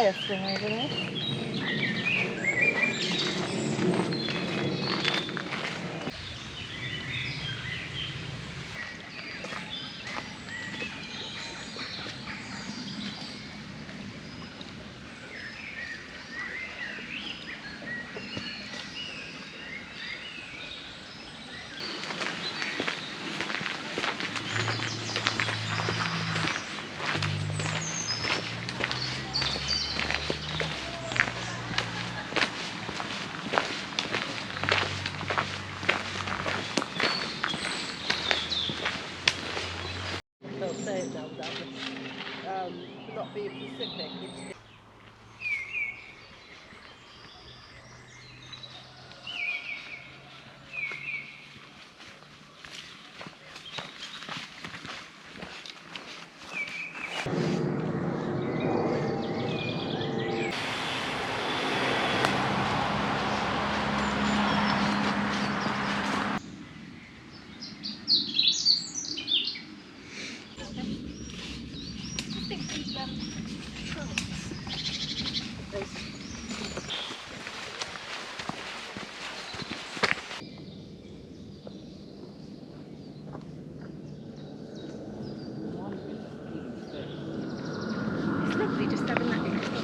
wire string over there. They'll say it down that for not being Pacific. It's lovely just having that extra.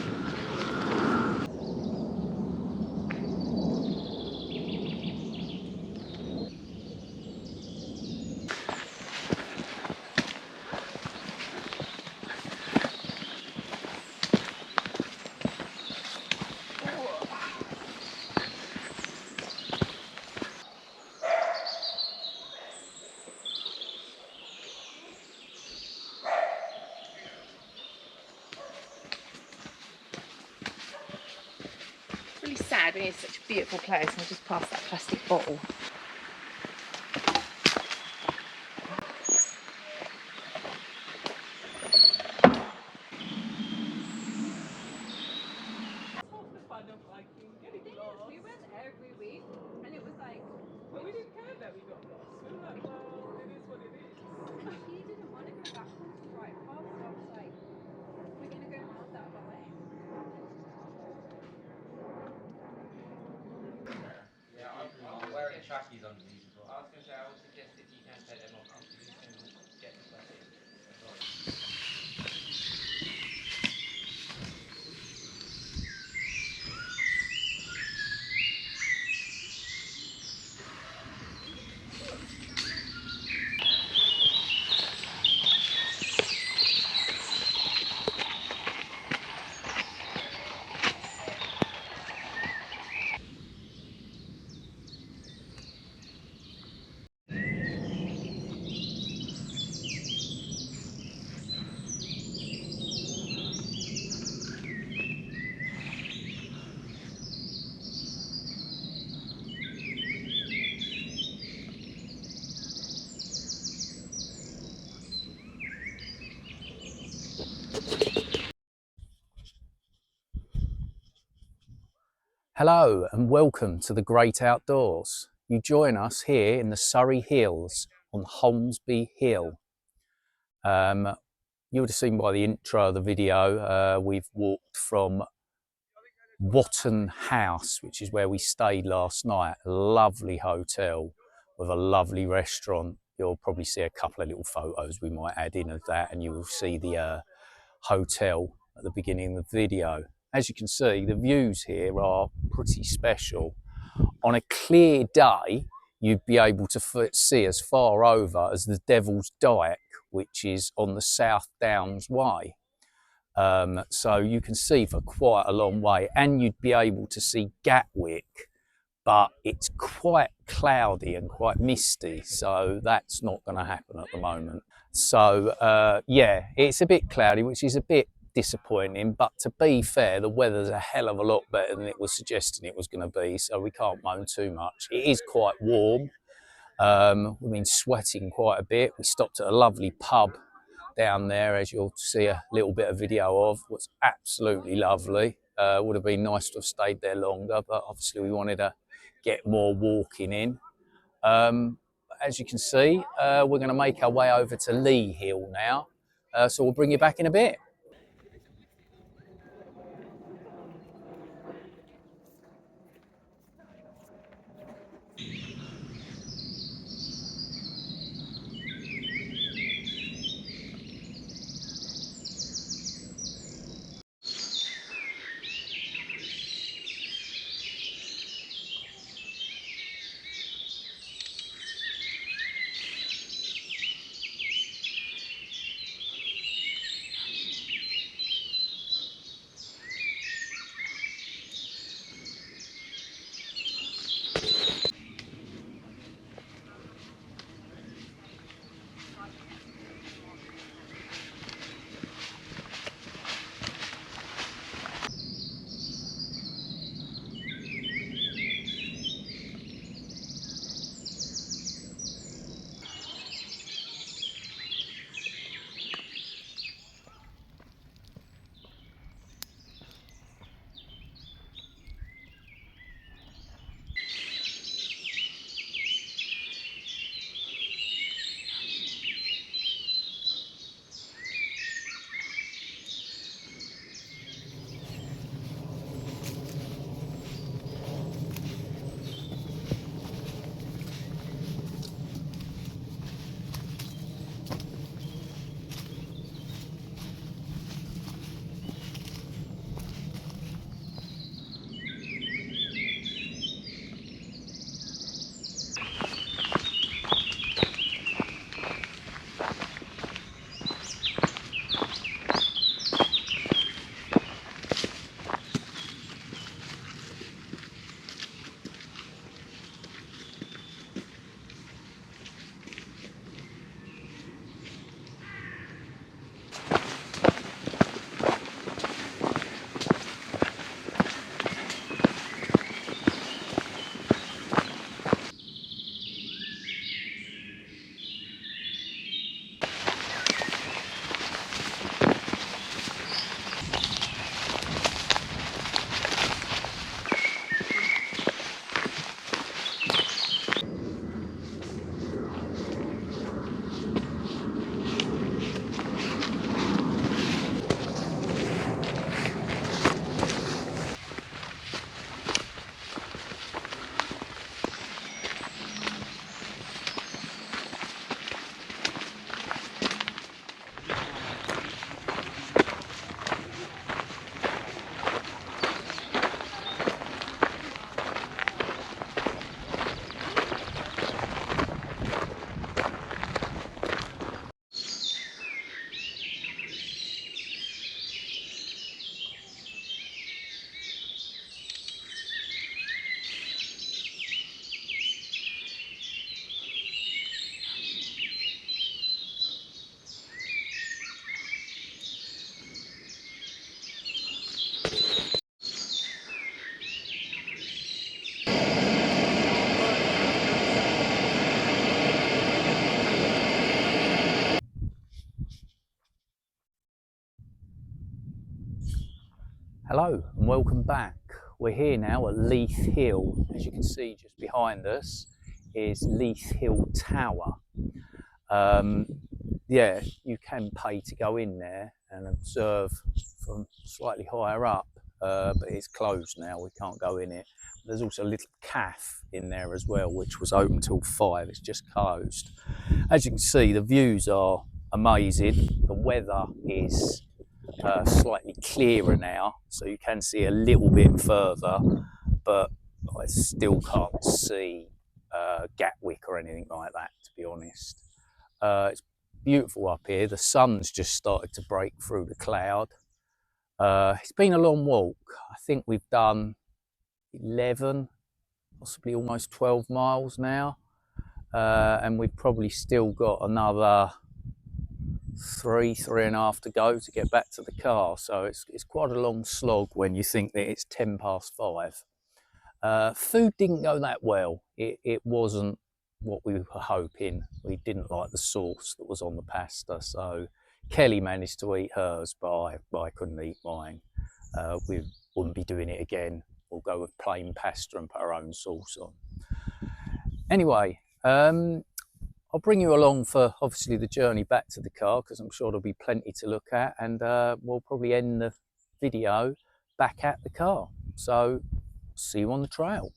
Really sad when it's such a beautiful place and I just passed that plastic bottle. We went every week and it was like, but we didn't care that we got lost. We were like, well, it is what it is. he didn't want to go backwards right past. I was like, we're going to go round that way. Yeah, I'm wearing trackies under these as well. I was going to say, I would suggest if you can take them off after you can get the sweaty. Hello and welcome to the great outdoors. You join us here in the Surrey Hills on Holmbury Hill. You would have seen by the intro of the video, we've walked from Wotton House, which is where we stayed last night. A lovely hotel with a lovely restaurant. You'll probably see a couple of little photos we might add in of that, and you will see the hotel at the beginning of the video. As you can see, the views here are pretty special. On a clear day, you'd be able to see as far over as the Devil's Dyke, which is on the South Downs Way. So you can see for quite a long way, and you'd be able to see Gatwick, but it's quite cloudy and quite misty, so that's not going to happen at the moment. So yeah, it's a bit cloudy, which is a bit disappointing, but to be fair, the weather's a hell of a lot better than it was suggesting it was going to be, so we can't moan too much. It is quite warm. We've been sweating quite a bit. We stopped at a lovely pub down there, as you'll see a little bit of video of. It was absolutely lovely. Would have been nice to have stayed there longer, but obviously we wanted to get more walking in. As you can see, we're going to make our way over to Leith Hill now, so we'll bring you back in a bit. Hello and welcome back. We're here now at Leith Hill. As you can see just behind us is Leith Hill Tower. Yeah, you can pay to go in there and observe from slightly higher up, but it's closed now, we can't go in it. There's also a little cafe in there as well, which was open till 5, it's just closed. As you can see, the views are amazing. The weather is slightly clearer now, so you can see a little bit further, but I still can't see Gatwick or anything like that, to be honest. It's beautiful up here. The sun's just started to break through the cloud. It's been a long walk. I think we've done 11, possibly almost 12 miles now, and we've probably still got another 3.5 to go to get back to the car. So it's quite a long slog when you think that it's 10 past 5. Food didn't go that well. It wasn't what we were hoping. We didn't like the sauce that was on the pasta, so Kelly managed to eat hers, but I couldn't eat mine. We wouldn't be doing it again. We'll go with plain pasta and put our own sauce on. Anyway, I'll bring you along for obviously the journey back to the car, because I'm sure there'll be plenty to look at, and we'll probably end the video back at the car. So see you on the trail.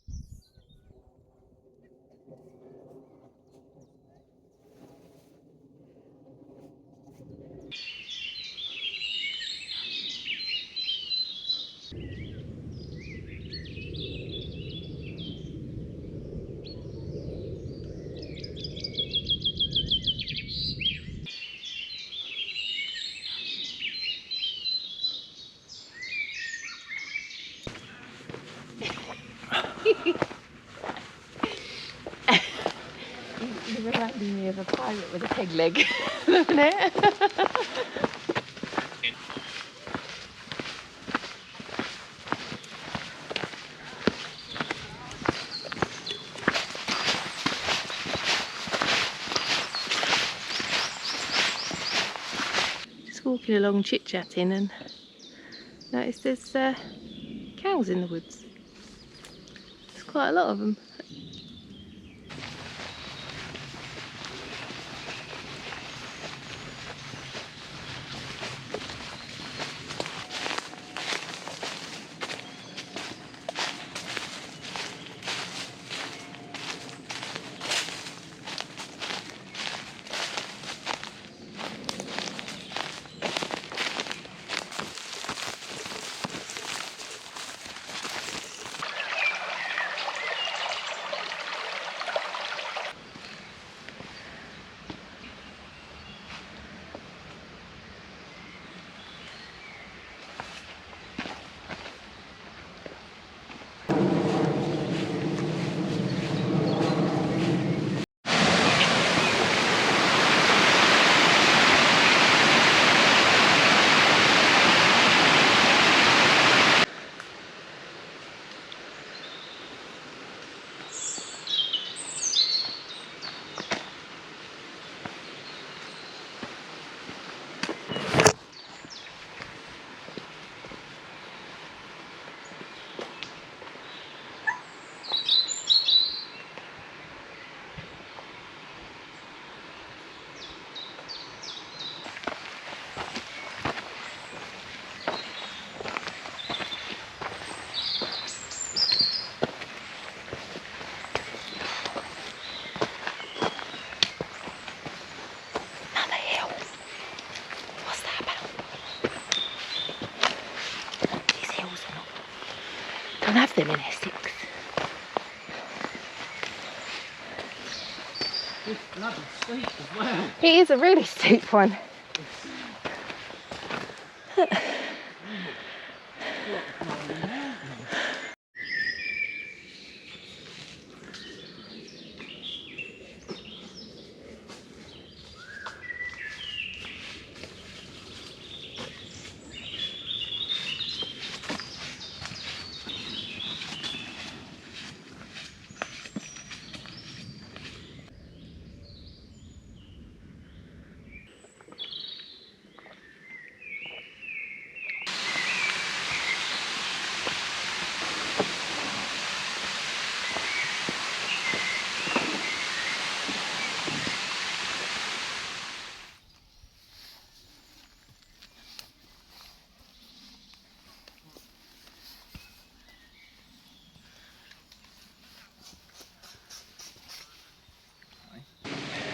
You remind me of a pirate with a peg leg, doesn't it? Just walking along chit-chatting and noticed there's cows in the woods. There's quite a lot of them. Don't have them in Essex. It's bloody steep as well. It is a really steep one.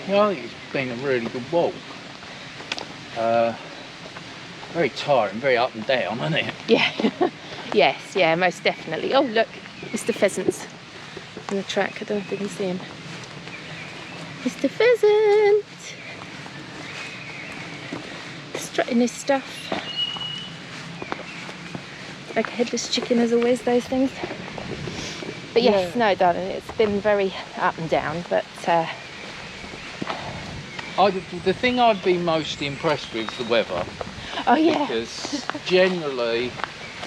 Yeah, I think it's been a really good walk. Very tiring, very up and down, isn't it? Yeah. Yes, yeah, most definitely. Oh, look, Mr. Pheasant's in the track. I don't know if you can see him. Mr. Pheasant! Strutting his stuff. Like a headless chicken, as always, those things. But yes, Yeah. no, darling, it's been very up and down, but The thing I've been most impressed with is the weather. oh yeah, Because generally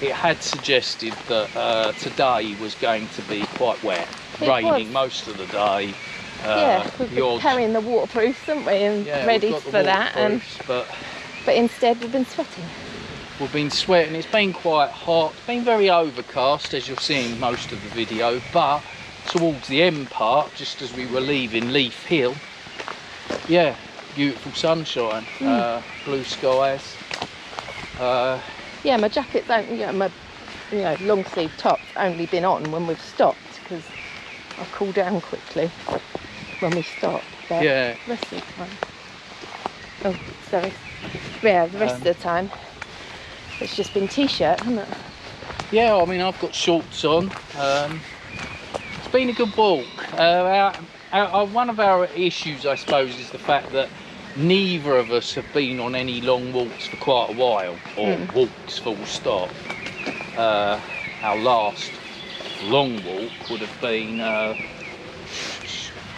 it had suggested that today was going to be quite wet, It raining was. most of the day. yeah, we've the been odd- carrying the waterproofs, haven't we, and yeah, ready we've got the for that, and waterproofs, but instead we've been sweating. we've been sweating. It's been quite hot. It's been very overcast, as you'll see in most of the video, but towards the end part, just as we were leaving Leith Hill, yeah, beautiful sunshine, blue skies. Yeah, my jacket's only, my long sleeve top's only been on when we've stopped because I cool down quickly when we stop. But Yeah. the rest of the time. Oh, sorry. Yeah, the rest of the time it's just been t-shirt, hasn't it? Yeah, I mean, I've got shorts on. It's been a good walk. One of our issues, I suppose, is the fact that neither of us have been on any long walks for quite a while, or walks full stop. Our last long walk would have been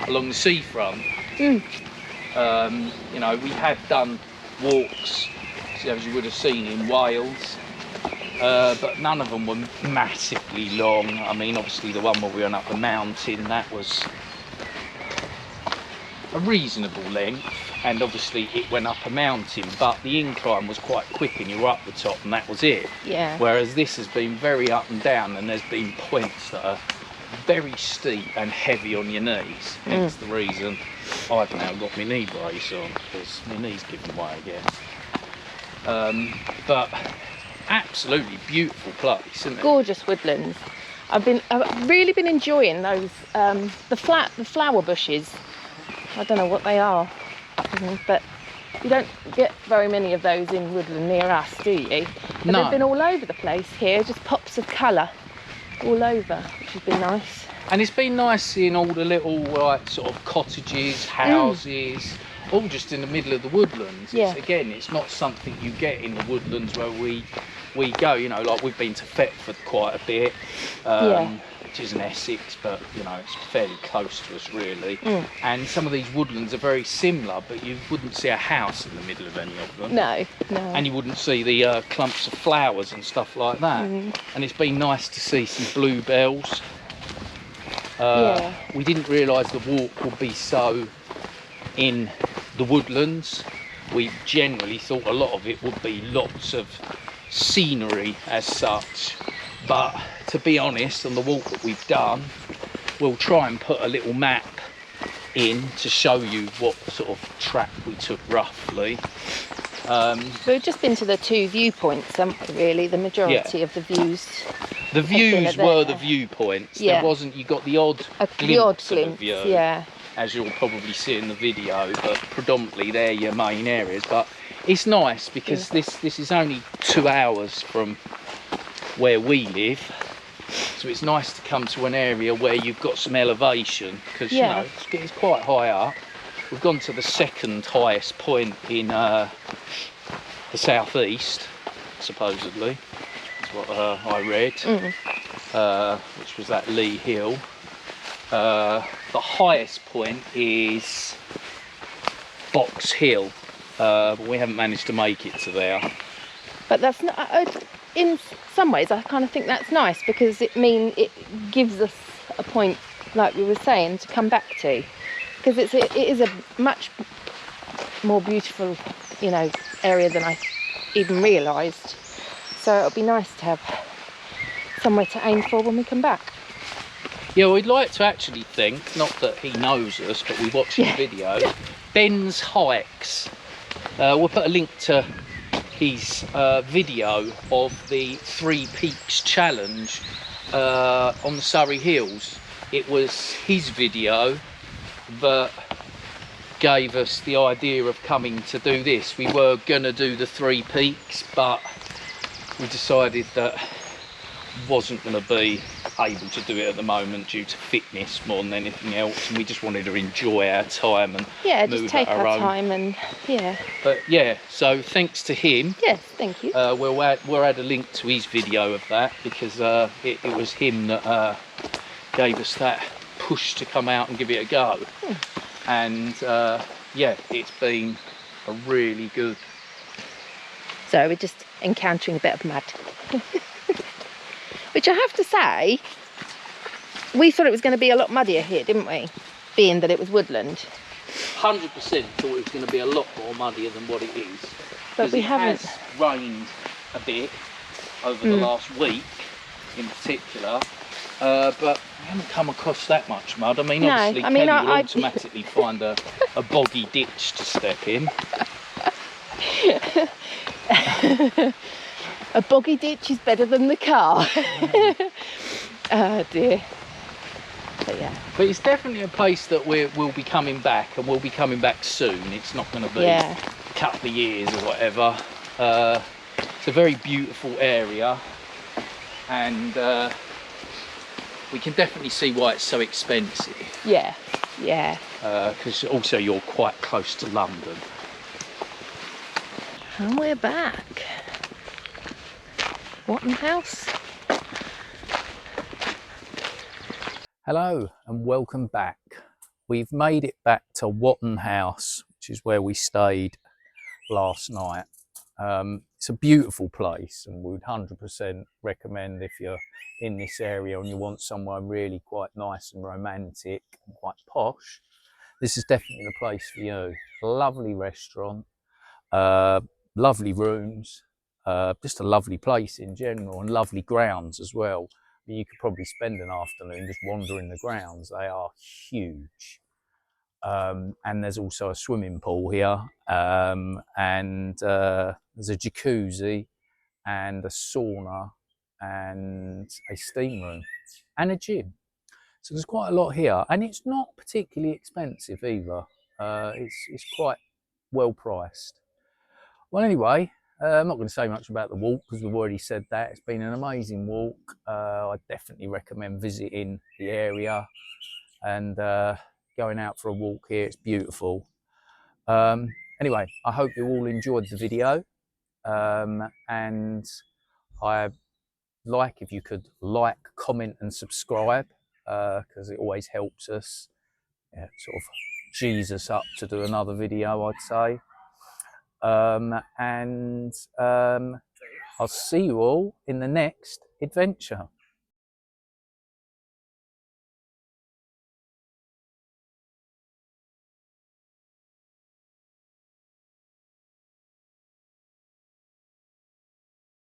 along the seafront. We had done walks, as you would have seen, in Wales, but none of them were massively long. I mean, obviously the one where we went up the mountain, that was a reasonable length, and obviously it went up a mountain, but the incline was quite quick and you were up the top and that was it. Yeah. Whereas this has been very up and down, and there's been points that are very steep and heavy on your knees. Hence the reason I've now got my knee brace on, because my knee's giving way again. But absolutely beautiful place, isn't it? Gorgeous woodlands. I've really been enjoying those the flower bushes. I don't know what they are, but you don't get very many of those in woodland near us, do you? But No. they've been all over the place here, just pops of colour all over, which has been nice. And it's been nice seeing all the little sort of cottages, houses, all just in the middle of the woodlands. Yeah. It's not something you get in the woodlands where we go, like we've been to Thetford quite a bit, which is in Essex, but it's fairly close to us really. And some of these woodlands are very similar, but you wouldn't see a house in the middle of any of them. No. And you wouldn't see the clumps of flowers and stuff like that. And it's been nice to see some bluebells. We didn't realise the walk would be so in the woodlands. We generally thought a lot of it would be lots of scenery as such, but to be honest, on the walk that we've done, we'll try and put a little map in to show you what sort of track we took roughly. We've just been to the two viewpoints, haven't we, really? The majority of the views. The views were there. the viewpoints. Yeah. There wasn't, you got the odd The odd glimpse of the glimpse, view, yeah. as you'll probably see in the video, but predominantly they're your main areas. But it's nice because this is only 2 hours from where we live, so it's nice to come to an area where you've got some elevation, because it's quite high up. We've gone to the second highest point in the southeast, supposedly. That's what I read, which was that Leith Hill. The highest point is Box Hill, but we haven't managed to make it to there. But that's not. In some ways, I kind of think that's nice because it gives us a point, like we were saying, to come back to, because it is a much more beautiful, area than I even realised. So it'll be nice to have somewhere to aim for when we come back. Yeah, we'd like to actually think, not that he knows us, but we watch the video. Ben's Hikes. We'll put a link to his video of the 3 Peaks Challenge on the Surrey Hills. It was his video that gave us the idea of coming to do this. We were going to do the 3 peaks, but we decided that wasn't going to be able to do it at the moment due to fitness more than anything else, and we just wanted to enjoy our time and just take our time and But yeah, so thanks to him. Yes, thank you. We'll add a link to his video of that, because it was him that gave us that push to come out and give it a go. And yeah, it's been a really good. So we're just encountering a bit of mud. Which I have to say, we thought it was going to be a lot muddier here, didn't we? Being that it was woodland. 100% thought it was going to be a lot more muddier than what it is. But we haven't. It has rained a bit over the last week in particular, but we haven't come across that much mud. I mean, obviously Kelly will automatically find a boggy ditch to step in. A boggy ditch is better than the car. Oh dear. But yeah. But it's definitely a place that we'll be coming back, and we'll be coming back soon. It's not going to be a couple of years or whatever. It's a very beautiful area, and we can definitely see why it's so expensive. Yeah. Because also you're quite close to London. And we're back. Wotton House. Hello and welcome back. We've made it back to Wotton House, which is where we stayed last night. It's a beautiful place, and we would 100% recommend if you're in this area and you want somewhere really quite nice and romantic and quite posh. This is definitely the place for you. Lovely restaurant, lovely rooms, just a lovely place in general, and lovely grounds as well. You could probably spend an afternoon just wandering the grounds. They are huge. And there's also a swimming pool here, and there's a jacuzzi and a sauna and a steam room and a gym. So there's quite a lot here, and it's not particularly expensive either. It's quite well priced. Well, anyway, I'm not going to say much about the walk because we've already said that. It's been an amazing walk. I definitely recommend visiting the area and going out for a walk here. It's beautiful. Anyway, I hope you all enjoyed the video, and I'd like if you could like, comment and subscribe, because it always helps us sort of G's us up to do another video, I'd say. And I'll see you all in the next adventure.